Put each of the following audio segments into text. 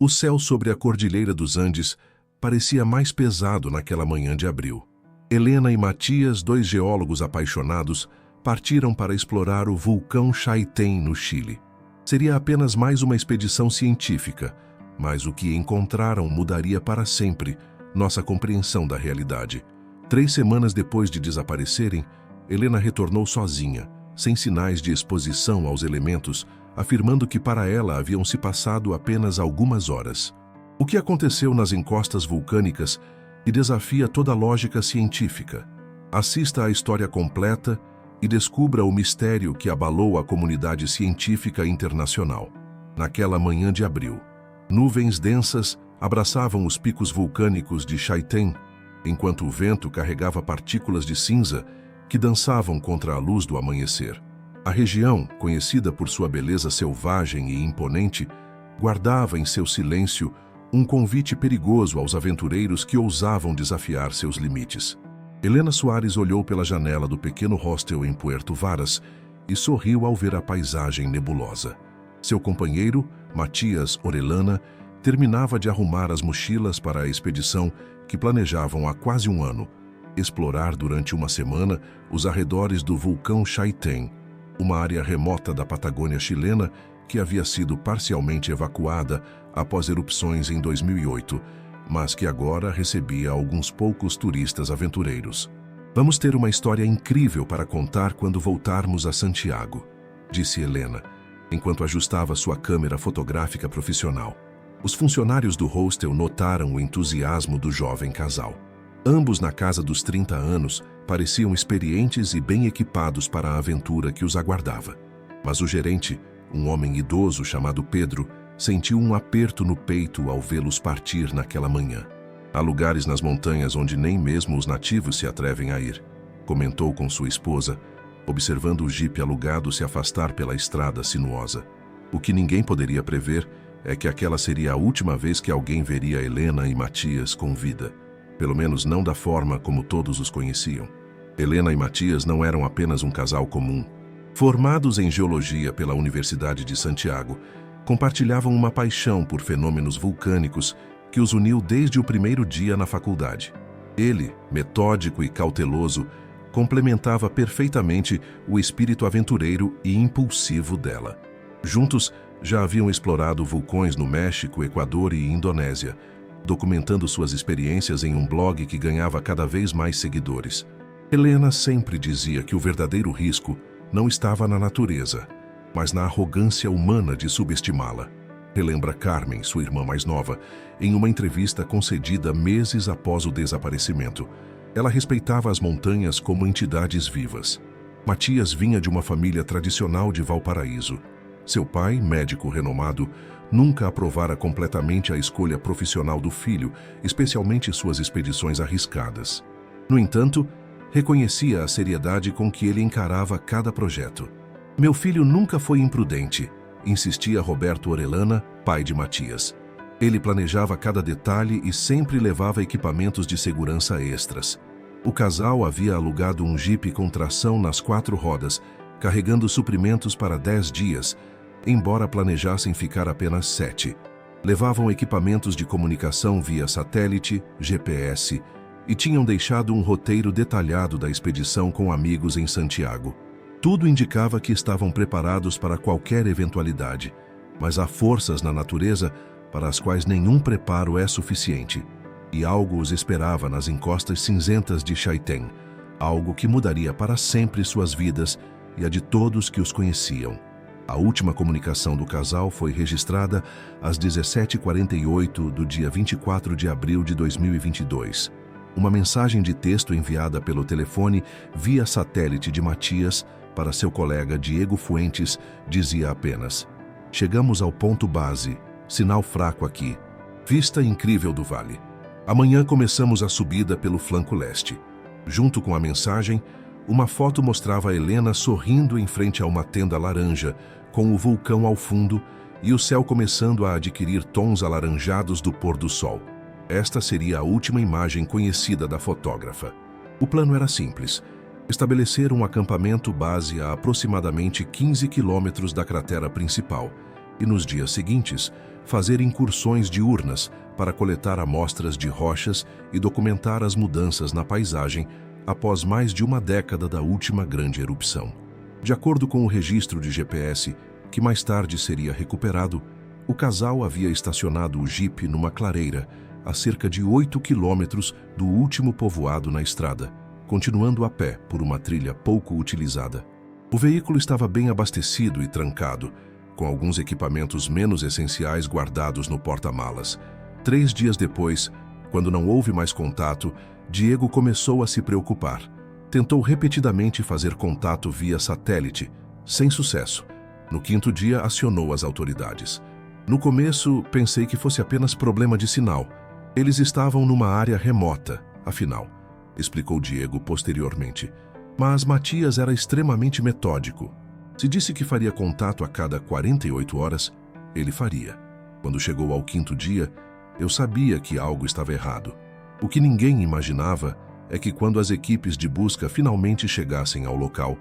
O céu sobre a Cordilheira dos Andes parecia mais pesado naquela manhã de abril. Helena e Matias, dois geólogos apaixonados, partiram para explorar o vulcão Chaitén, no Chile. Seria apenas mais uma expedição científica, mas o que encontraram mudaria para sempre nossa compreensão da realidade. 3 semanas depois de desaparecerem, Helena retornou sozinha, sem sinais de exposição aos elementos, afirmando que para ela haviam se passado apenas algumas horas. O que aconteceu nas encostas vulcânicas e desafia toda a lógica científica. Assista à história completa e descubra o mistério que abalou a comunidade científica internacional. Naquela manhã de abril, nuvens densas abraçavam os picos vulcânicos de Chaitén, enquanto o vento carregava partículas de cinza que dançavam contra a luz do amanhecer. A região, conhecida por sua beleza selvagem e imponente, guardava em seu silêncio um convite perigoso aos aventureiros que ousavam desafiar seus limites. Helena Soares olhou pela janela do pequeno hostel em Puerto Varas e sorriu ao ver a paisagem nebulosa. Seu companheiro, Matias Orellana, terminava de arrumar as mochilas para a expedição que planejavam há quase um ano, explorar durante uma semana os arredores do vulcão Chaitén, uma área remota da Patagônia chilena que havia sido parcialmente evacuada após erupções em 2008, mas que agora recebia alguns poucos turistas aventureiros. "Vamos ter uma história incrível para contar quando voltarmos a Santiago", disse Helena, enquanto ajustava sua câmera fotográfica profissional. Os funcionários do hostel notaram o entusiasmo do jovem casal. Ambos, na casa dos 30 anos, pareciam experientes e bem equipados para a aventura que os aguardava. Mas o gerente, um homem idoso chamado Pedro, sentiu um aperto no peito ao vê-los partir naquela manhã. "Há lugares nas montanhas onde nem mesmo os nativos se atrevem a ir", comentou com sua esposa, observando o jipe alugado se afastar pela estrada sinuosa. O que ninguém poderia prever é que aquela seria a última vez que alguém veria Helena e Matias com vida. Pelo menos não da forma como todos os conheciam. Helena e Matias não eram apenas um casal comum. Formados em geologia pela Universidade de Santiago, compartilhavam uma paixão por fenômenos vulcânicos que os uniu desde o primeiro dia na faculdade. Ele, metódico e cauteloso, complementava perfeitamente o espírito aventureiro e impulsivo dela. Juntos, já haviam explorado vulcões no México, Equador e Indonésia, documentando suas experiências em um blog que ganhava cada vez mais seguidores. Helena sempre dizia que o verdadeiro risco não estava na natureza, mas na arrogância humana de subestimá-la. Relembra Carmen, sua irmã mais nova, em uma entrevista concedida meses após o desaparecimento. Ela respeitava as montanhas como entidades vivas. Matias vinha de uma família tradicional de Valparaíso. Seu pai, médico renomado, nunca aprovara completamente a escolha profissional do filho, especialmente suas expedições arriscadas. No entanto, reconhecia a seriedade com que ele encarava cada projeto. "Meu filho nunca foi imprudente", insistia Roberto Orellana, pai de Matias. Ele planejava cada detalhe e sempre levava equipamentos de segurança extras. O casal havia alugado um jipe com tração nas 4 rodas, carregando suprimentos para 10 dias, embora planejassem ficar apenas 7. Levavam equipamentos de comunicação via satélite, GPS, e tinham deixado um roteiro detalhado da expedição com amigos em Santiago. Tudo indicava que estavam preparados para qualquer eventualidade, mas há forças na natureza para as quais nenhum preparo é suficiente, e algo os esperava nas encostas cinzentas de Chaitén, algo que mudaria para sempre suas vidas e a de todos que os conheciam. A última comunicação do casal foi registrada às 17h48 do dia 24 de abril de 2022. Uma mensagem de texto enviada pelo telefone via satélite de Matias para seu colega Diego Fuentes dizia apenas: "Chegamos ao ponto base, sinal fraco aqui. Vista incrível do vale. Amanhã começamos a subida pelo flanco leste." Junto com a mensagem, uma foto mostrava Helena sorrindo em frente a uma tenda laranja, com o vulcão ao fundo e o céu começando a adquirir tons alaranjados do pôr do sol. Esta seria a última imagem conhecida da fotógrafa. O plano era simples: estabelecer um acampamento base a aproximadamente 15 quilômetros da cratera principal e, nos dias seguintes, fazer incursões diurnas para coletar amostras de rochas e documentar as mudanças na paisagem após mais de uma década da última grande erupção. De acordo com o registro de GPS, que mais tarde seria recuperado, o casal havia estacionado o jipe numa clareira a cerca de 8 quilômetros do último povoado na estrada, continuando a pé por uma trilha pouco utilizada. O veículo estava bem abastecido e trancado, com alguns equipamentos menos essenciais guardados no porta-malas. 3 dias depois, quando não houve mais contato, Diego começou a se preocupar. Tentou repetidamente fazer contato via satélite, sem sucesso. No 5º dia, acionou as autoridades. No começo, pensei que fosse apenas problema de sinal. Eles estavam numa área remota, afinal, explicou Diego posteriormente. Mas Matias era extremamente metódico. Se disse que faria contato a cada 48 horas, ele faria. Quando chegou ao 5º dia, eu sabia que algo estava errado. O que ninguém imaginava é que quando as equipes de busca finalmente chegassem ao local,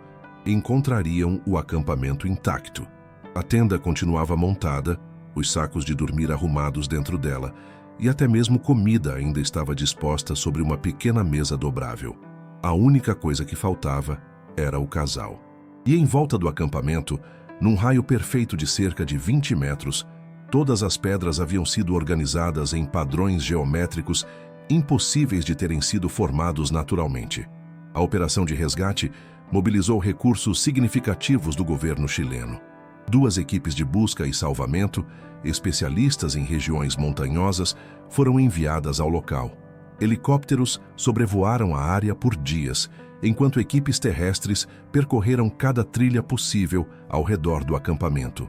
encontrariam o acampamento intacto. A tenda continuava montada, os sacos de dormir arrumados dentro dela, e até mesmo comida ainda estava disposta sobre uma pequena mesa dobrável. A única coisa que faltava era o casal. E em volta do acampamento, num raio perfeito de cerca de 20 metros, todas as pedras haviam sido organizadas em padrões geométricos impossíveis de terem sido formados naturalmente. A operação de resgate mobilizou recursos significativos do governo chileno. 2 equipes de busca e salvamento, especialistas em regiões montanhosas, foram enviadas ao local. Helicópteros sobrevoaram a área por dias, enquanto equipes terrestres percorreram cada trilha possível ao redor do acampamento.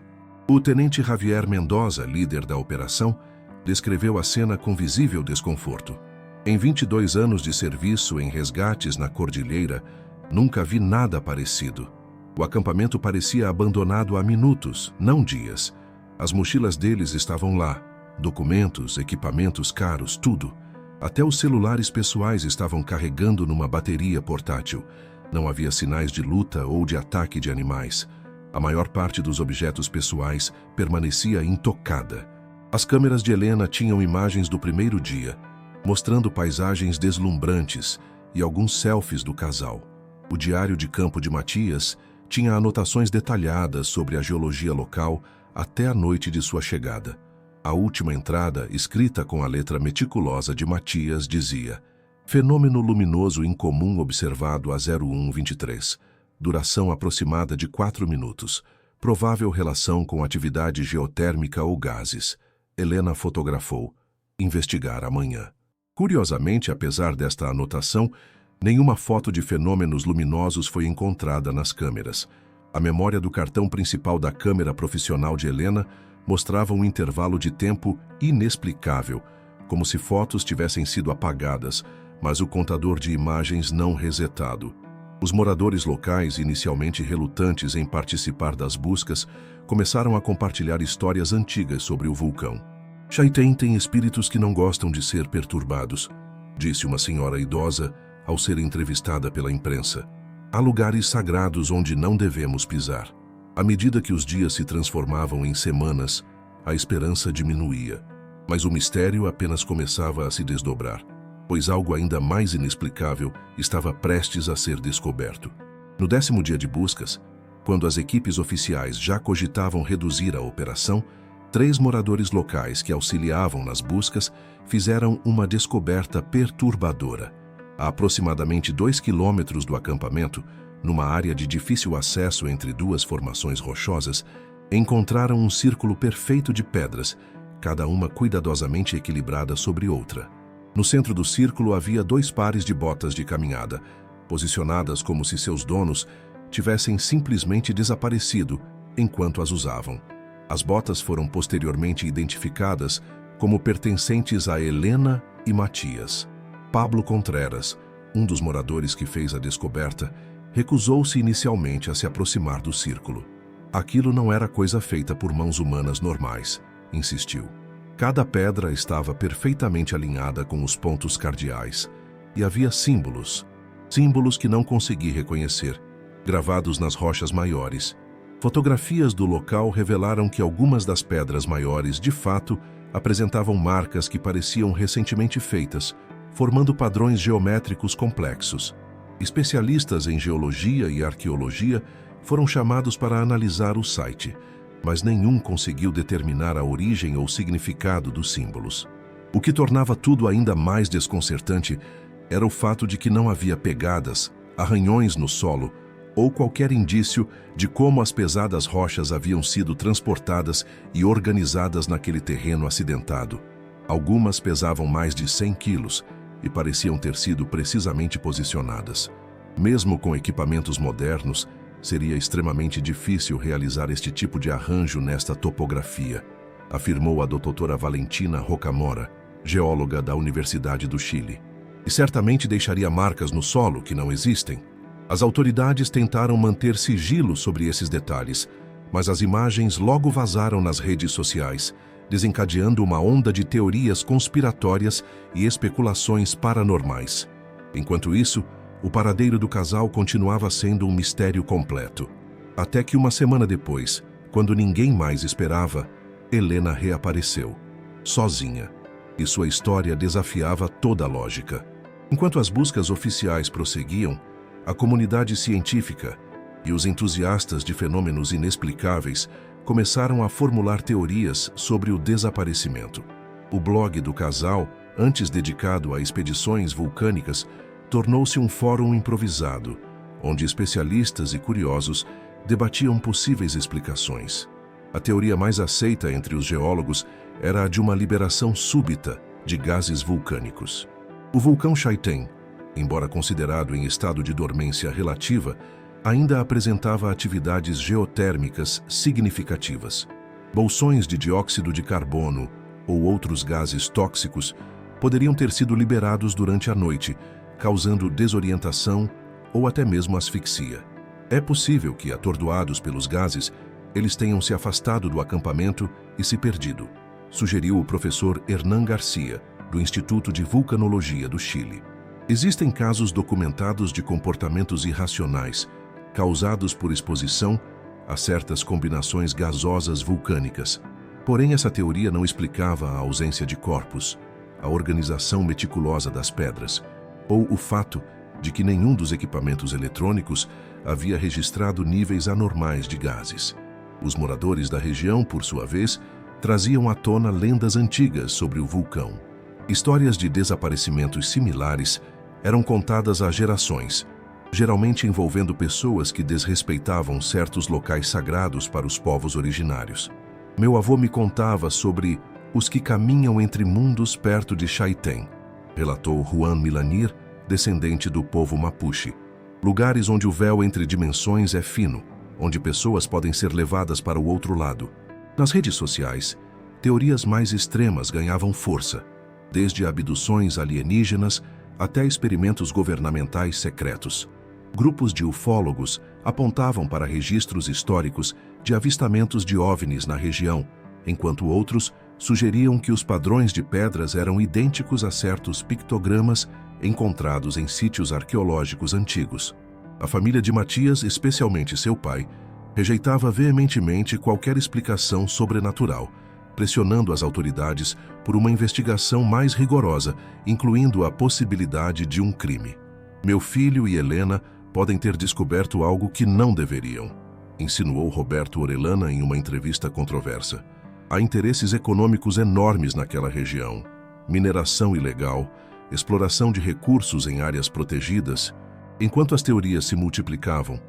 O tenente Javier Mendoza, líder da operação, descreveu a cena com visível desconforto. Em 22 anos de serviço em resgates na cordilheira, nunca vi nada parecido. O acampamento parecia abandonado há minutos, não dias. As mochilas deles estavam lá, documentos, equipamentos caros, tudo. Até os celulares pessoais estavam carregando numa bateria portátil. Não havia sinais de luta ou de ataque de animais. A maior parte dos objetos pessoais permanecia intocada. As câmeras de Helena tinham imagens do primeiro dia, mostrando paisagens deslumbrantes e alguns selfies do casal. O diário de campo de Matias tinha anotações detalhadas sobre a geologia local até a noite de sua chegada. A última entrada, escrita com a letra meticulosa de Matias, dizia: fenômeno luminoso incomum observado a 0123. Duração aproximada de 4 minutos. Provável relação com atividade geotérmica ou gases. Helena fotografou. Investigar amanhã. Curiosamente, apesar desta anotação, nenhuma foto de fenômenos luminosos foi encontrada nas câmeras. A memória do cartão principal da câmera profissional de Helena mostrava um intervalo de tempo inexplicável, como se fotos tivessem sido apagadas, mas o contador de imagens não resetado. Os moradores locais, inicialmente relutantes em participar das buscas, começaram a compartilhar histórias antigas sobre o vulcão. Chaitén tem espíritos que não gostam de ser perturbados, disse uma senhora idosa ao ser entrevistada pela imprensa. Há lugares sagrados onde não devemos pisar. À medida que os dias se transformavam em semanas, a esperança diminuía. Mas o mistério apenas começava a se desdobrar, pois algo ainda mais inexplicável estava prestes a ser descoberto. No 10º dia de buscas, quando as equipes oficiais já cogitavam reduzir a operação, 3 moradores locais que auxiliavam nas buscas fizeram uma descoberta perturbadora. A aproximadamente 2 quilômetros do acampamento, numa área de difícil acesso entre 2 formações rochosas, encontraram um círculo perfeito de pedras, cada uma cuidadosamente equilibrada sobre outra. No centro do círculo havia 2 pares de botas de caminhada, posicionadas como se seus donos tivessem simplesmente desaparecido enquanto as usavam. As botas foram posteriormente identificadas como pertencentes a Helena e Matias. Pablo Contreras, um dos moradores que fez a descoberta, recusou-se inicialmente a se aproximar do círculo. Aquilo não era coisa feita por mãos humanas normais, insistiu. Cada pedra estava perfeitamente alinhada com os pontos cardeais, e havia símbolos que não consegui reconhecer, gravados nas rochas maiores. Fotografias do local revelaram que algumas das pedras maiores, de fato, apresentavam marcas que pareciam recentemente feitas, formando padrões geométricos complexos. Especialistas em geologia e arqueologia foram chamados para analisar o site, mas nenhum conseguiu determinar a origem ou significado dos símbolos. O que tornava tudo ainda mais desconcertante era o fato de que não havia pegadas, arranhões no solo ou qualquer indício de como as pesadas rochas haviam sido transportadas e organizadas naquele terreno acidentado. Algumas pesavam mais de 100 quilos e pareciam ter sido precisamente posicionadas. Mesmo com equipamentos modernos, seria extremamente difícil realizar este tipo de arranjo nesta topografia, afirmou a doutora Valentina Rocamora, geóloga da Universidade do Chile. E certamente deixaria marcas no solo que não existem. As autoridades tentaram manter sigilo sobre esses detalhes, mas as imagens logo vazaram nas redes sociais, desencadeando uma onda de teorias conspiratórias e especulações paranormais. Enquanto isso, o paradeiro do casal continuava sendo um mistério completo. Até que uma semana depois, quando ninguém mais esperava, Helena reapareceu, sozinha, e sua história desafiava toda a lógica. Enquanto as buscas oficiais prosseguiam, a comunidade científica e os entusiastas de fenômenos inexplicáveis começaram a formular teorias sobre o desaparecimento. O blog do casal, antes dedicado a expedições vulcânicas, tornou-se um fórum improvisado, onde especialistas e curiosos debatiam possíveis explicações. A teoria mais aceita entre os geólogos era a de uma liberação súbita de gases vulcânicos. O vulcão Chaitén, embora considerado em estado de dormência relativa, ainda apresentava atividades geotérmicas significativas. Bolsões de dióxido de carbono ou outros gases tóxicos poderiam ter sido liberados durante a noite, causando desorientação ou até mesmo asfixia. É possível que, atordoados pelos gases, eles tenham se afastado do acampamento e se perdido, sugeriu o professor Hernán Garcia, do Instituto de Vulcanologia do Chile. Existem casos documentados de comportamentos irracionais, causados por exposição a certas combinações gasosas vulcânicas. Porém, essa teoria não explicava a ausência de corpos, a organização meticulosa das pedras, ou o fato de que nenhum dos equipamentos eletrônicos havia registrado níveis anormais de gases. Os moradores da região, por sua vez, traziam à tona lendas antigas sobre o vulcão. Histórias de desaparecimentos similares eram contadas há gerações, geralmente envolvendo pessoas que desrespeitavam certos locais sagrados para os povos originários. Meu avô me contava sobre os que caminham entre mundos perto de Chaitén, relatou Juan Milanir, descendente do povo Mapuche. Lugares onde o véu entre dimensões é fino, onde pessoas podem ser levadas para o outro lado. Nas redes sociais, teorias mais extremas ganhavam força, desde abduções alienígenas até experimentos governamentais secretos. Grupos de ufólogos apontavam para registros históricos de avistamentos de OVNIs na região, enquanto outros sugeriam que os padrões de pedras eram idênticos a certos pictogramas encontrados em sítios arqueológicos antigos. A família de Matias, especialmente seu pai, rejeitava veementemente qualquer explicação sobrenatural, pressionando as autoridades por uma investigação mais rigorosa, incluindo a possibilidade de um crime. Meu filho e Helena podem ter descoberto algo que não deveriam, insinuou Roberto Orellana em uma entrevista controversa. Há interesses econômicos enormes naquela região: mineração ilegal, exploração de recursos em áreas protegidas. Enquanto as teorias se multiplicavam,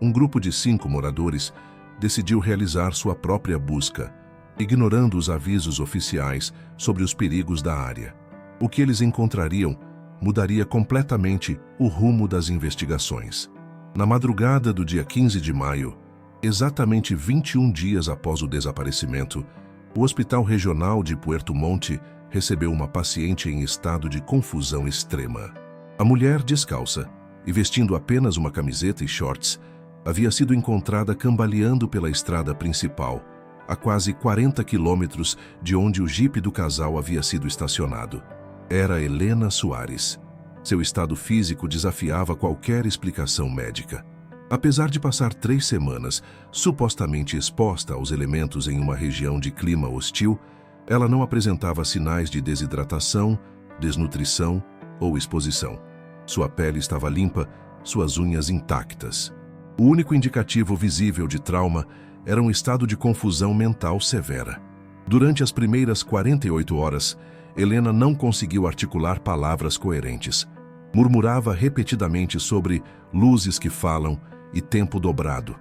um grupo de 5 moradores decidiu realizar sua própria busca, ignorando os avisos oficiais sobre os perigos da área. O que eles encontrariam mudaria completamente o rumo das investigações. Na madrugada do dia 15 de maio, exatamente 21 dias após o desaparecimento, o Hospital Regional de Puerto Montt recebeu uma paciente em estado de confusão extrema. A mulher, descalça e vestindo apenas uma camiseta e shorts, havia sido encontrada cambaleando pela estrada principal, a quase 40 quilômetros de onde o jipe do casal havia sido estacionado. Era Helena Soares. Seu estado físico desafiava qualquer explicação médica. Apesar de passar 3 semanas supostamente exposta aos elementos em uma região de clima hostil, ela não apresentava sinais de desidratação, desnutrição ou exposição. Sua pele estava limpa, suas unhas intactas. O único indicativo visível de trauma era um estado de confusão mental severa. Durante as primeiras 48 horas, Helena não conseguiu articular palavras coerentes. Murmurava repetidamente sobre luzes que falam e tempo dobrado.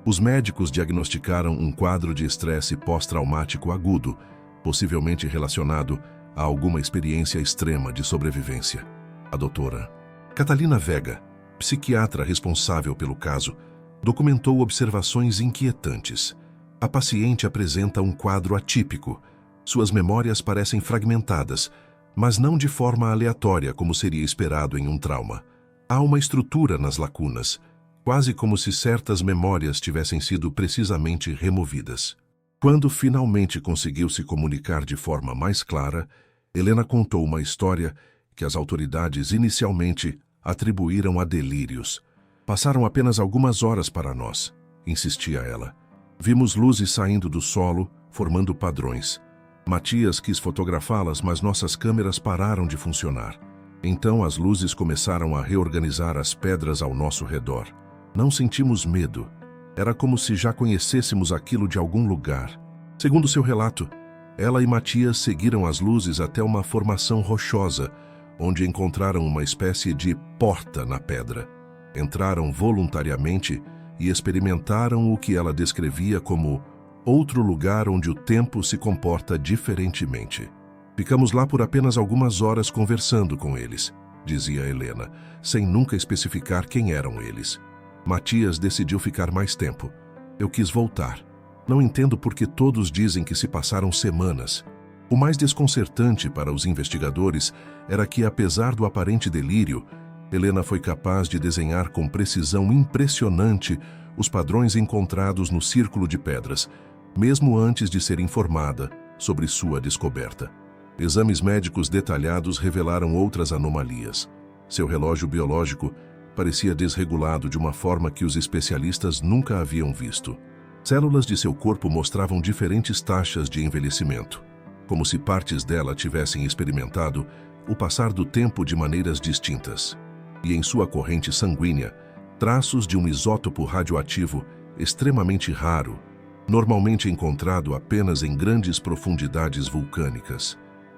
Os médicos diagnosticaram um quadro de estresse pós-traumático agudo, possivelmente relacionado a alguma experiência extrema de sobrevivência. A doutora Catalina Vega, psiquiatra responsável pelo caso, documentou observações inquietantes. A paciente apresenta um quadro atípico. Suas memórias parecem fragmentadas, mas não de forma aleatória como seria esperado em um trauma. Há uma estrutura nas lacunas, quase como se certas memórias tivessem sido precisamente removidas. Quando finalmente conseguiu se comunicar de forma mais clara, Helena contou uma história que as autoridades inicialmente atribuíram a delírios. Passaram apenas algumas horas para nós, insistia ela. Vimos luzes saindo do solo, formando padrões. Matias quis fotografá-las, mas nossas câmeras pararam de funcionar. Então as luzes começaram a reorganizar as pedras ao nosso redor. Não sentimos medo. Era como se já conhecêssemos aquilo de algum lugar. Segundo seu relato, ela e Matias seguiram as luzes até uma formação rochosa, onde encontraram uma espécie de porta na pedra. Entraram voluntariamente e experimentaram o que ela descrevia como outro lugar onde o tempo se comporta diferentemente. Ficamos lá por apenas algumas horas conversando com eles, dizia Helena, sem nunca especificar quem eram eles. Matias decidiu ficar mais tempo. Eu quis voltar. Não entendo por que todos dizem que se passaram semanas. O mais desconcertante para os investigadores era que, apesar do aparente delírio, Helena foi capaz de desenhar com precisão impressionante os padrões encontrados no círculo de pedras, mesmo antes de ser informada sobre sua descoberta. Exames médicos detalhados revelaram outras anomalias. Seu relógio biológico parecia desregulado de uma forma que os especialistas nunca haviam visto. Células de seu corpo mostravam diferentes taxas de envelhecimento, como se partes dela tivessem experimentado o passar do tempo de maneiras distintas. E em sua corrente sanguínea, traços de um isótopo radioativo extremamente raro, normalmente encontrado apenas em grandes profundidades vulcânicas.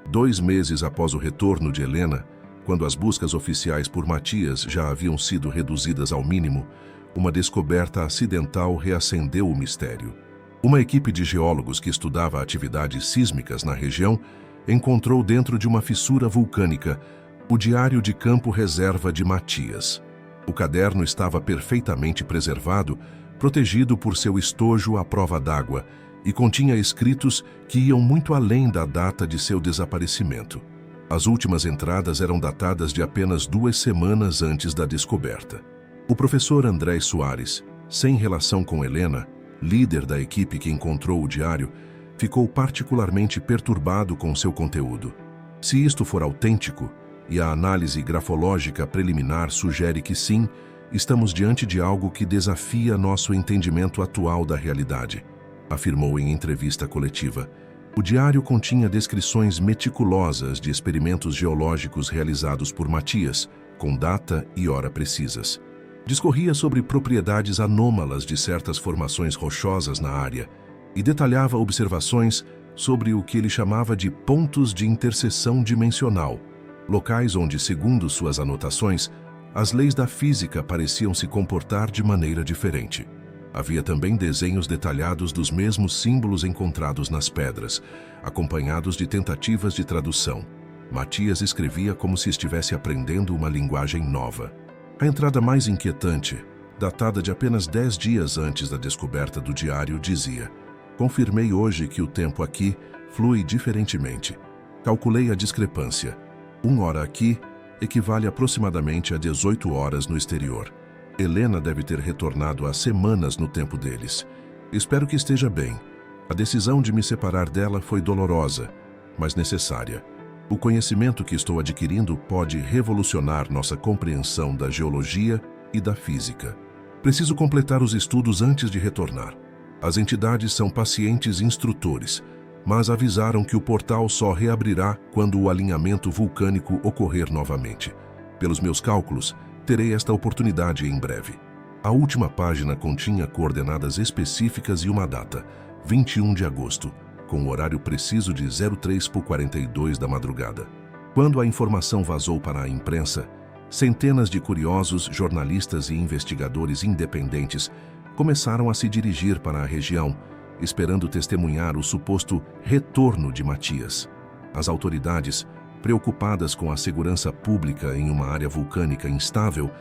2 meses após o retorno de Helena, quando as buscas oficiais por Matias já haviam sido reduzidas ao mínimo, uma descoberta acidental reacendeu o mistério. Uma equipe de geólogos que estudava atividades sísmicas na região encontrou dentro de uma fissura vulcânica o diário de campo reserva de Matias. O caderno estava perfeitamente preservado, protegido por seu estojo à prova d'água, e continha escritos que iam muito além da data de seu desaparecimento. As últimas entradas eram datadas de apenas 2 semanas antes da descoberta. O professor André Soares, sem relação com Helena, líder da equipe que encontrou o diário, ficou particularmente perturbado com seu conteúdo. Se isto for autêntico, e a análise grafológica preliminar sugere que sim, estamos diante de algo que desafia nosso entendimento atual da realidade, afirmou em entrevista coletiva. O diário continha descrições meticulosas de experimentos geológicos realizados por Matias, com data e hora precisas. Discorria sobre propriedades anômalas de certas formações rochosas na área e detalhava observações sobre o que ele chamava de pontos de interseção dimensional, locais onde, segundo suas anotações, as leis da física pareciam se comportar de maneira diferente. Havia também desenhos detalhados dos mesmos símbolos encontrados nas pedras, acompanhados de tentativas de tradução. Matias escrevia como se estivesse aprendendo uma linguagem nova. A entrada mais inquietante, datada de apenas 10 dias antes da descoberta do diário, dizia: "Confirmei hoje que o tempo aqui flui diferentemente. Calculei a discrepância. 1 hora aqui equivale aproximadamente a 18 horas no exterior. Helena deve ter retornado há semanas no tempo deles. Espero que esteja bem. A decisão de me separar dela foi dolorosa, mas necessária. O conhecimento que estou adquirindo pode revolucionar nossa compreensão da geologia e da física." Preciso completar os estudos antes de retornar. As entidades são pacientes instrutores, mas avisaram que o portal só reabrirá quando o alinhamento vulcânico ocorrer novamente. Pelos meus cálculos, terei esta oportunidade em breve. A última página continha coordenadas específicas e uma data, 21 de agosto, com o horário preciso de 03:42 da madrugada. Quando a informação vazou para a imprensa, centenas de curiosos, jornalistas e investigadores independentes começaram a se dirigir para a região, esperando testemunhar o suposto retorno de Matias. As autoridades, preocupadas com a segurança pública em uma área vulcânica instável,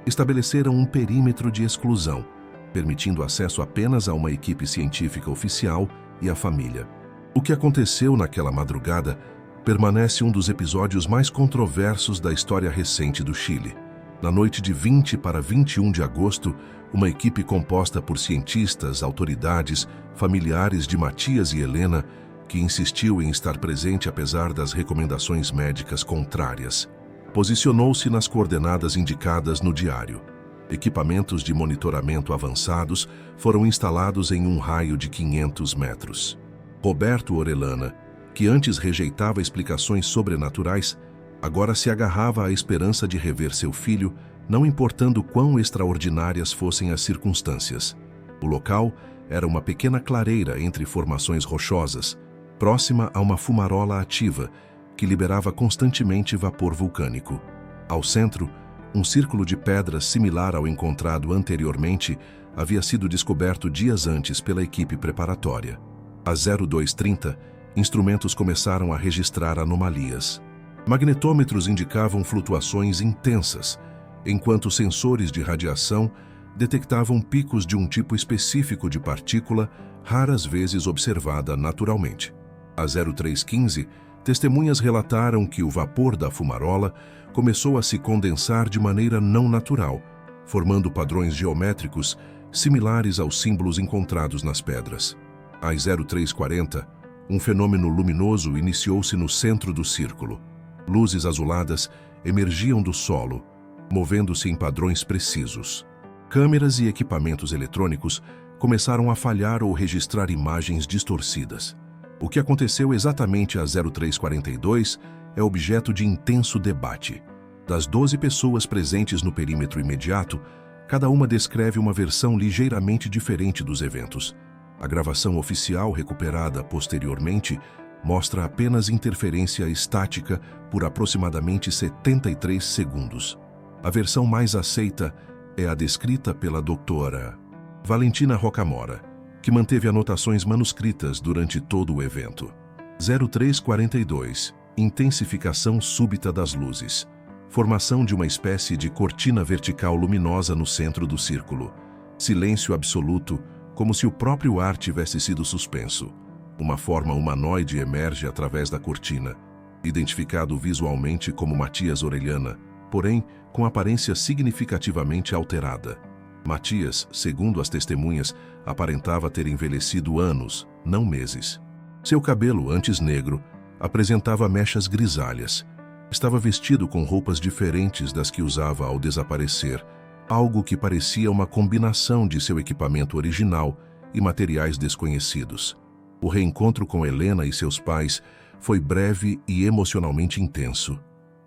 estabeleceram um perímetro de exclusão, permitindo acesso apenas a uma equipe científica oficial e à família. O que aconteceu naquela madrugada permanece um dos episódios mais controversos da história recente do Chile. Na noite de 20 para 21 de agosto, uma equipe composta por cientistas, autoridades, familiares de Matias e Helena, que insistiu em estar presente apesar das recomendações médicas contrárias, posicionou-se nas coordenadas indicadas no diário. Equipamentos de monitoramento avançados foram instalados em um raio de 500 metros. Roberto Orellana, que antes rejeitava explicações sobrenaturais, agora se agarrava à esperança de rever seu filho, não importando quão extraordinárias fossem as circunstâncias. O local era uma pequena clareira entre formações rochosas, próxima a uma fumarola ativa, que liberava constantemente vapor vulcânico. Ao centro, um círculo de pedras similar ao encontrado anteriormente havia sido descoberto dias antes pela equipe preparatória. Às 02:30, instrumentos começaram a registrar anomalias. Magnetômetros indicavam flutuações intensas, enquanto sensores de radiação detectavam picos de um tipo específico de partícula, raras vezes observada naturalmente. Às 03:15, testemunhas relataram que o vapor da fumarola começou a se condensar de maneira não natural, formando padrões geométricos similares aos símbolos encontrados nas pedras. Às 03:40, um fenômeno luminoso iniciou-se no centro do círculo. Luzes azuladas emergiam do solo, movendo-se em padrões precisos. Câmeras e equipamentos eletrônicos começaram a falhar ou registrar imagens distorcidas. O que aconteceu exatamente às 03:42 é objeto de intenso debate. Das 12 pessoas presentes no perímetro imediato, cada uma descreve uma versão ligeiramente diferente dos eventos. A gravação oficial recuperada posteriormente mostra apenas interferência estática por aproximadamente 73 segundos. A versão mais aceita é a descrita pela doutora Valentina Rocamora, que manteve anotações manuscritas durante todo o evento. 03:42. Intensificação súbita das luzes. Formação de uma espécie de cortina vertical luminosa no centro do círculo. Silêncio absoluto, como se o próprio ar tivesse sido suspenso. Uma forma humanoide emerge através da cortina, identificado visualmente como Matias Orellana, porém com aparência significativamente alterada. Matias, segundo as testemunhas, aparentava ter envelhecido anos, não meses. Seu cabelo, antes negro, apresentava mechas grisalhas. Estava vestido com roupas diferentes das que usava ao desaparecer, algo que parecia uma combinação de seu equipamento original e materiais desconhecidos. O reencontro com Helena e seus pais foi breve e emocionalmente intenso.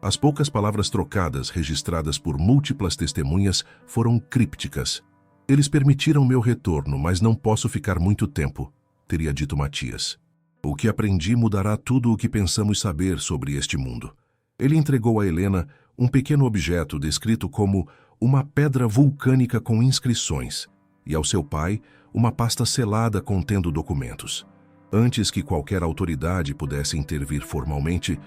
As poucas palavras trocadas registradas por múltiplas testemunhas foram crípticas. Eles permitiram meu retorno, mas não posso ficar muito tempo, teria dito Matias. O que aprendi mudará tudo o que pensamos saber sobre este mundo. Ele entregou a Helena um pequeno objeto descrito como uma pedra vulcânica com inscrições, e ao seu pai uma pasta selada contendo documentos. Antes que qualquer autoridade pudesse intervir formalmente,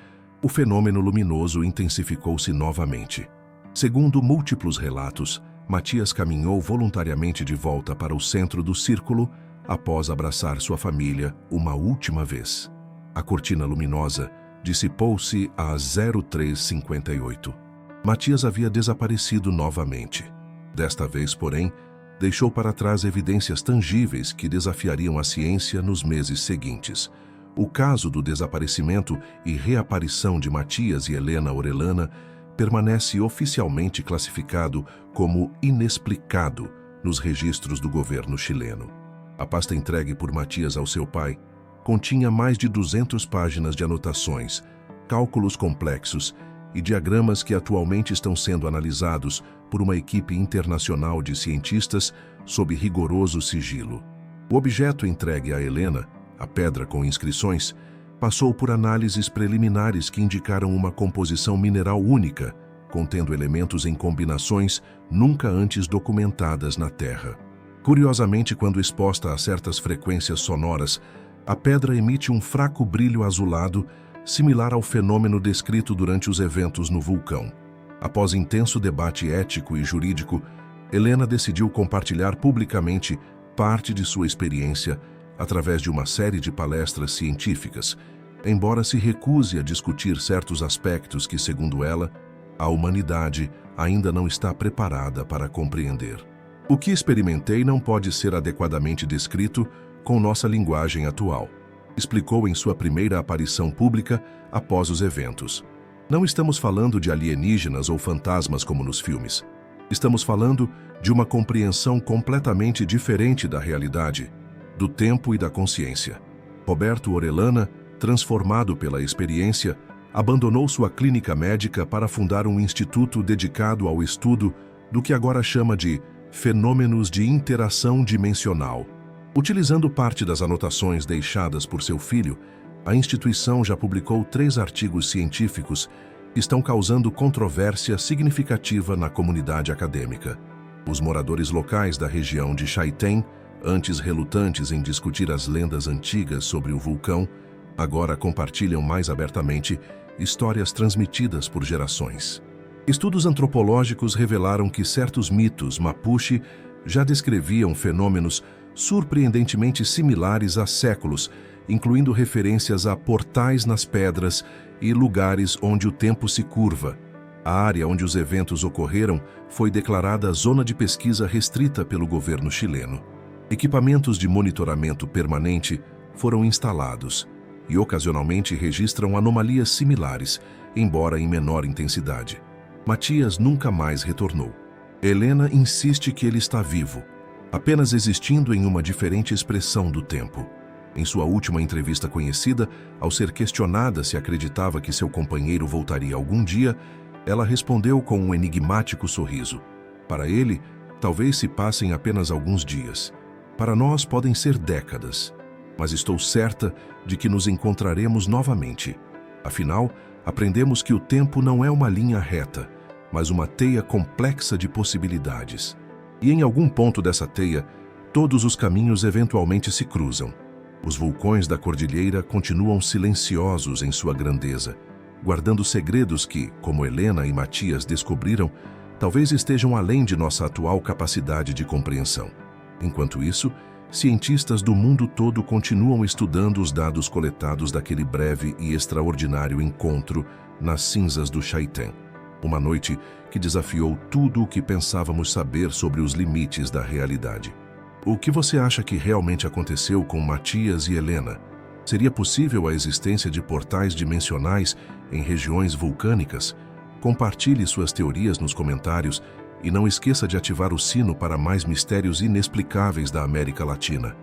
o fenômeno luminoso intensificou-se novamente. Segundo múltiplos relatos, Matias caminhou voluntariamente de volta para o centro do círculo após abraçar sua família uma última vez. A cortina luminosa dissipou-se às 03:58. Matias havia desaparecido novamente. Desta vez, porém, deixou para trás evidências tangíveis que desafiariam a ciência nos meses seguintes. O caso do desaparecimento e reaparição de Matias e Helena Orellana permanece oficialmente classificado como inexplicado nos registros do governo chileno. A pasta entregue por Matias ao seu pai continha mais de 200 páginas de anotações, cálculos complexos e diagramas que atualmente estão sendo analisados por uma equipe internacional de cientistas sob rigoroso sigilo. O objeto entregue a Helena, a pedra com inscrições, passou por análises preliminares que indicaram uma composição mineral única, contendo elementos em combinações nunca antes documentadas na Terra. Curiosamente, quando exposta a certas frequências sonoras, a pedra emite um fraco brilho azulado, similar ao fenômeno descrito durante os eventos no vulcão. Após intenso debate ético e jurídico, Helena decidiu compartilhar publicamente parte de sua experiência através de uma série de palestras científicas, embora se recuse a discutir certos aspectos que, segundo ela, a humanidade ainda não está preparada para compreender. O que experimentei não pode ser adequadamente descrito com nossa linguagem atual, explicou em sua primeira aparição pública após os eventos. Não estamos falando de alienígenas ou fantasmas como nos filmes. Estamos falando de uma compreensão completamente diferente da realidade, do tempo e da consciência. Roberto Orellana, transformado pela experiência, abandonou sua clínica médica para fundar um instituto dedicado ao estudo do que agora chama de fenômenos de interação dimensional. Utilizando parte das anotações deixadas por seu filho, a instituição já publicou 3 artigos científicos que estão causando controvérsia significativa na comunidade acadêmica. Os moradores locais da região de Chaitén, antes relutantes em discutir as lendas antigas sobre o vulcão, agora compartilham mais abertamente histórias transmitidas por gerações. Estudos antropológicos revelaram que certos mitos Mapuche já descreviam fenômenos surpreendentemente similares há séculos, incluindo referências a portais nas pedras e lugares onde o tempo se curva. A área onde os eventos ocorreram foi declarada zona de pesquisa restrita pelo governo chileno. Equipamentos de monitoramento permanente foram instalados e ocasionalmente registram anomalias similares, embora em menor intensidade. Matias nunca mais retornou. Helena insiste que ele está vivo, apenas existindo em uma diferente expressão do tempo. Em sua última entrevista conhecida, ao ser questionada se acreditava que seu companheiro voltaria algum dia, ela respondeu com um enigmático sorriso. Para ele, talvez se passem apenas alguns dias. Para nós podem ser décadas, mas estou certa de que nos encontraremos novamente. Afinal, aprendemos que o tempo não é uma linha reta, mas uma teia complexa de possibilidades. E em algum ponto dessa teia, todos os caminhos eventualmente se cruzam. Os vulcões da cordilheira continuam silenciosos em sua grandeza, guardando segredos que, como Helena e Matias descobriram, talvez estejam além de nossa atual capacidade de compreensão. Enquanto isso, cientistas do mundo todo continuam estudando os dados coletados daquele breve e extraordinário encontro nas cinzas do Chaitén. Uma noite que desafiou tudo o que pensávamos saber sobre os limites da realidade. O que você acha que realmente aconteceu com Matias e Helena? Seria possível a existência de portais dimensionais em regiões vulcânicas? Compartilhe suas teorias nos comentários e não esqueça de ativar o sino para mais mistérios inexplicáveis da América Latina.